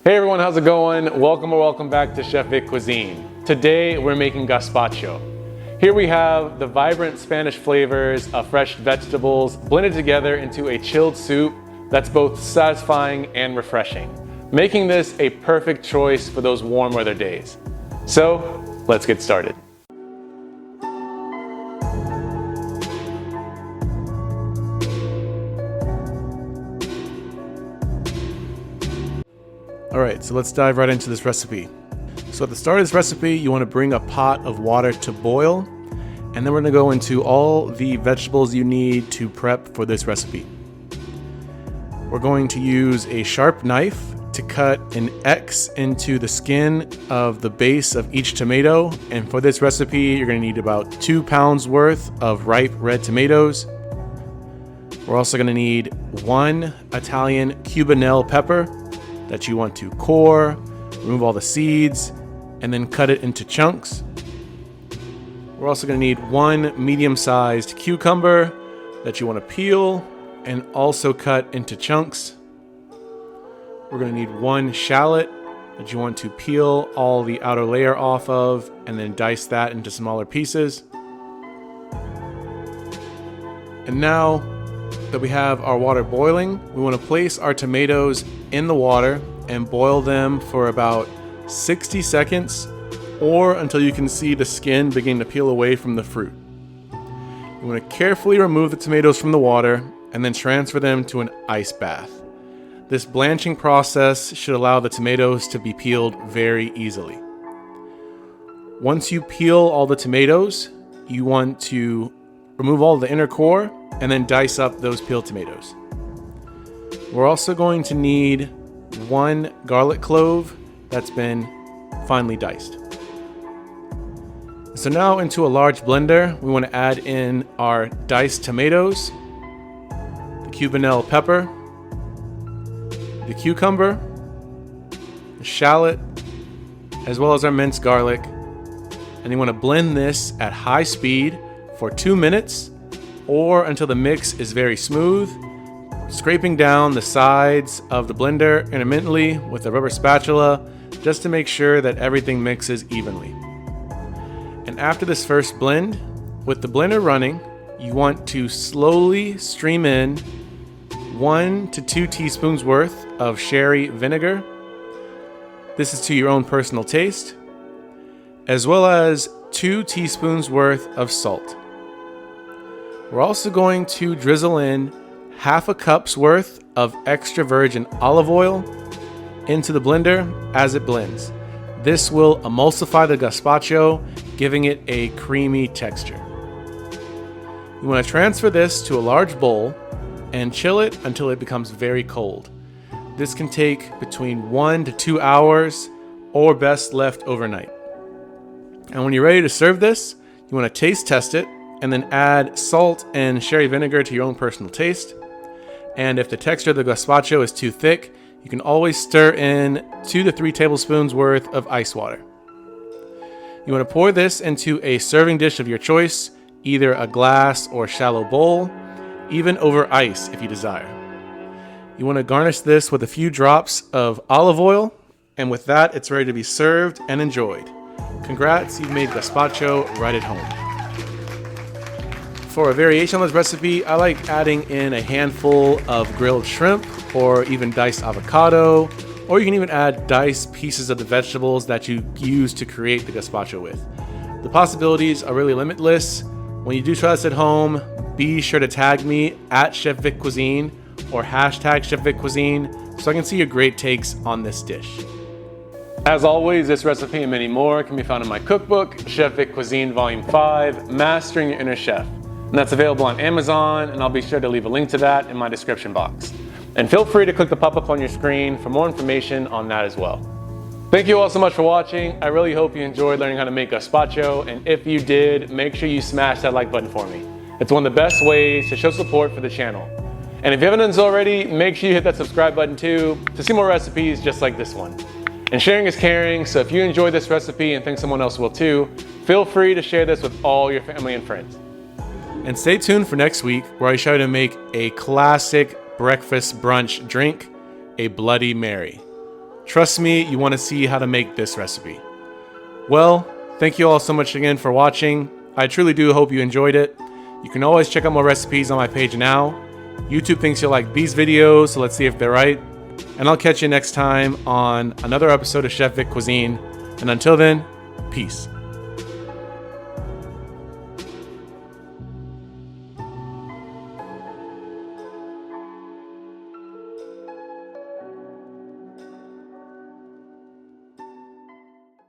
Hey everyone, how's it going? Welcome back to Chef Vic Cuisine. Today we're making gazpacho. Here we have the vibrant Spanish flavors of fresh vegetables blended together into a chilled soup that's both satisfying and refreshing, making this a perfect choice for those warm weather days. So let's get started. All right, so let's dive right into this recipe. So at the start of this recipe, you want to bring a pot of water to boil, and then we're going to go into all the vegetables you need to prep for this recipe. We're going to use a sharp knife to cut an X into the skin of the base of each tomato, and for this recipe, you're going to need about 2 pounds worth of ripe red tomatoes. We're also going to need 1 Italian Cubanelle pepper that you want to core, remove all the seeds, and then cut it into chunks. We're also going to need 1 medium-sized cucumber that you want to peel and also cut into chunks. We're going to need 1 shallot that you want to peel all the outer layer off of and then dice that into smaller pieces. And now that we have our water boiling, we want to place our tomatoes in the water and boil them for about 60 seconds or until you can see the skin begin to peel away from the fruit. You want to carefully remove the tomatoes from the water and then transfer them to an ice bath. This blanching process should allow the tomatoes to be peeled very easily. Once you peel all the tomatoes, you want to remove all the inner core and then dice up those peeled tomatoes. We're also going to need 1 garlic clove that's been finely diced. So now into a large blender, we want to add in our diced tomatoes, the Cubanelle pepper, the cucumber, the shallot, as well as our minced garlic. And you want to blend this at high speed for 2 minutes or until the mix is very smooth, scraping down the sides of the blender intermittently with a rubber spatula just to make sure that everything mixes evenly. And after this first blend, with the blender running, you want to slowly stream in 1 to 2 teaspoons worth of sherry vinegar. This is to your own personal taste, as well as 2 teaspoons worth of salt. We're also going to drizzle in 1/2 cup's worth of extra virgin olive oil into the blender as it blends. This will emulsify the gazpacho, giving it a creamy texture. You want to transfer this to a large bowl and chill it until it becomes very cold. This can take between 1 to 2 hours or best left overnight. And when you're ready to serve this, you want to taste test it and then add salt and sherry vinegar to your own personal taste. And if the texture of the gazpacho is too thick, you can always stir in 2 to 3 tablespoons worth of ice water. You want to pour this into a serving dish of your choice, either a glass or shallow bowl, even over ice if you desire. You want to garnish this with a few drops of olive oil, and with that, it's ready to be served and enjoyed. Congrats, you've made gazpacho right at home. For a variation on this recipe, I like adding in a handful of grilled shrimp or even diced avocado, or you can even add diced pieces of the vegetables that you use to create the gazpacho with. The possibilities are really limitless. When you do try this at home, be sure to tag me at Chef Vic Cuisine or hashtag Chef Vic Cuisine so I can see your great takes on this dish. As always, this recipe and many more can be found in my cookbook, Chef Vic Cuisine Volume 5, Mastering Your Inner Chef. And that's available on Amazon, and I'll be sure to leave a link to that in my description box. And feel free to click the pop-up on your screen for more information on that as well. Thank you all so much for watching. I really hope you enjoyed learning how to make gazpacho, and if you did, make sure you smash that like button for me. It's one of the best ways to show support for the channel. And if you haven't done so already, make sure you hit that subscribe button too to see more recipes just like this one. And sharing is caring, so if you enjoyed this recipe and think someone else will too, feel free to share this with all your family and friends. And stay tuned for next week, where I show you to make a classic breakfast brunch drink, a Bloody Mary. Trust me, you want to see how to make this recipe. Well, thank you all so much again for watching. I truly do hope you enjoyed it. You can always check out more recipes on my page now. YouTube thinks you'll like these videos, so let's see if they're right. And I'll catch you next time on another episode of Chef Vic Cuisine. And until then, peace.